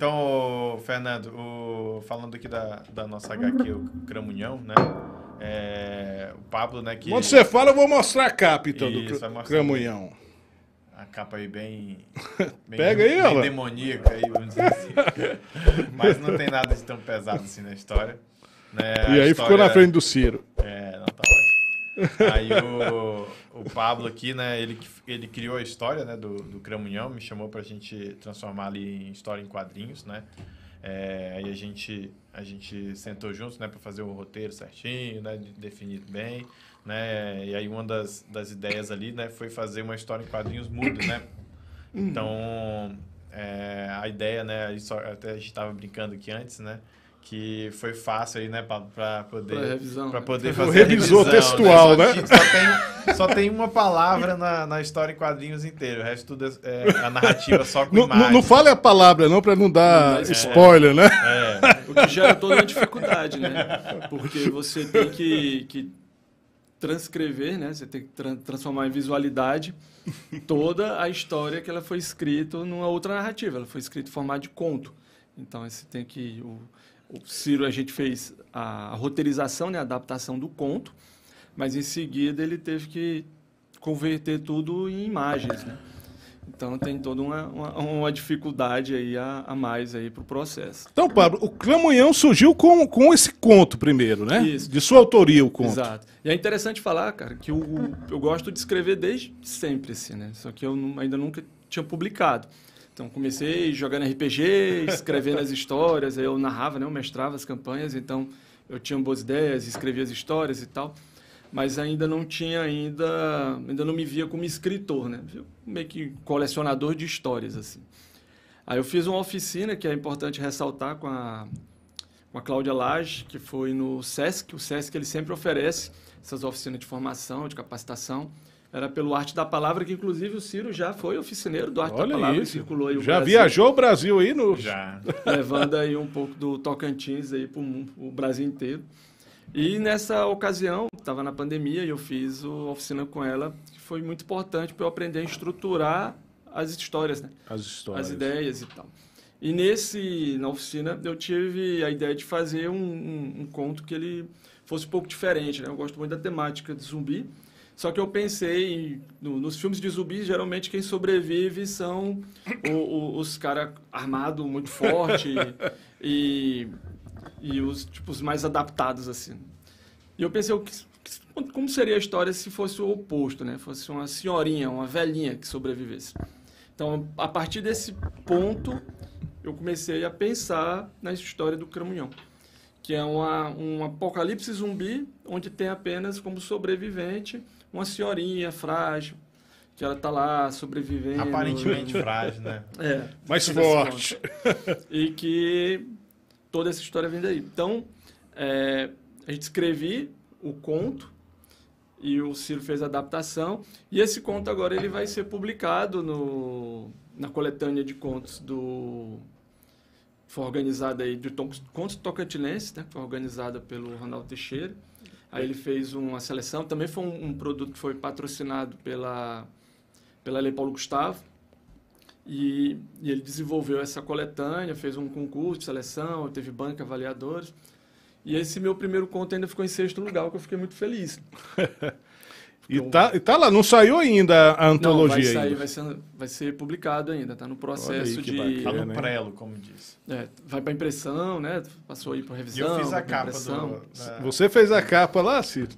Então, Fernando, falando aqui da nossa HQ, o Cramunhão, né? O Pablo, né, que... Quando você fala, eu vou mostrar a capa, então, Isso, vai do mostrar Cramunhão. a capa aí bem, Pega aí, bem ela. demoníaca aí, vamos dizer assim. Mas não tem nada de tão pesado assim na história. Né? E aí ficou na frente do Ciro. Não, tá ótimo. Aí o Pablo aqui, né, ele criou a história, né, do Cramunhão, me chamou pra gente transformar ali em história em quadrinhos, né? Aí a gente sentou juntos, né, para fazer o roteiro certinho, né, definir bem, né? E aí uma das ideias ali, né, foi fazer uma história em quadrinhos muda, né? Então, a ideia, né, até a gente estava brincando aqui antes, né? Que foi fácil aí, né, para poder fazer o revisor a revisão, textual, né? Só tem uma palavra na história em quadrinhos inteiro. O resto tudo é a narrativa só com imagens. Não fale a palavra, não, para não dar spoiler, né? O que gera toda uma dificuldade, né? Porque você tem que transcrever, né? Você tem que transformar em visualidade toda a história que ela foi escrita numa outra narrativa. Ela foi escrita em formato de conto. Então, você tem que... O Ciro, a gente fez a roteirização, né, a adaptação do conto, mas em seguida ele teve que converter tudo em imagens, né? Então tem toda uma dificuldade aí a mais aí para o processo. Então, Pablo, o Cramunhão surgiu com esse conto primeiro, né? Isso. De sua autoria o conto. Exato. E é interessante falar, cara, que eu gosto de escrever desde sempre, assim, né? Só que eu ainda nunca tinha publicado. Então, comecei jogando RPG, escrevendo as histórias, aí eu narrava, né? Eu mestrava as campanhas, então eu tinha boas ideias, escrevia as histórias e tal, mas ainda não me via como escritor, né? Meio que colecionador de histórias, assim. Aí eu fiz uma oficina, que é importante ressaltar, com a Cláudia Lage, que foi no Sesc. O Sesc ele sempre oferece essas oficinas de formação, de capacitação. Era pelo Arte da Palavra, que inclusive o Ciro já foi oficineiro do Arte da Palavra. Isso. Circulou aí o já Brasil, viajou o Brasil aí no... Já. levando aí um pouco do Tocantins aí para o Brasil inteiro. E nessa ocasião, estava na pandemia e eu fiz a oficina com ela, que foi muito importante para eu aprender a estruturar as histórias, né? As histórias. As ideias e tal. E na oficina eu tive a ideia de fazer um conto que ele fosse um pouco diferente, né? Eu gosto muito da temática de zumbi. Só que eu pensei, nos filmes de zumbis, geralmente quem sobrevive são os caras armados muito forte e os tipos mais adaptados, assim. E eu pensei, como seria a história se fosse o oposto, né? Fosse uma senhorinha, uma velhinha que sobrevivesse. Então, a partir desse ponto, eu comecei a pensar na história do Cramunhão, que é um apocalipse zumbi, onde tem apenas como sobrevivente uma senhorinha frágil, que ela está lá sobrevivendo. Aparentemente frágil, né? Mais forte. E que toda essa história vem daí. Então, a gente escrevi o conto e o Ciro fez a adaptação. E esse conto agora ele vai ser publicado na coletânea de contos foi organizada aí de Contos Tocantinenses, né? Foi organizada pelo Ronaldo Teixeira. Aí ele fez uma seleção. Também foi um produto que foi patrocinado pela Lei Paulo Gustavo. E ele desenvolveu essa coletânea, fez um concurso de seleção, teve banca, avaliadores. E esse meu primeiro conto ainda ficou em 6º lugar, o que eu fiquei muito feliz. E tá lá, não saiu ainda a antologia? Não, vai sair, vai ser publicado ainda, está no processo de... Bacana, tá no prelo, como diz. Vai para impressão, né? Passou aí para revisão. E eu fiz a capa Você fez a capa lá, Ciro?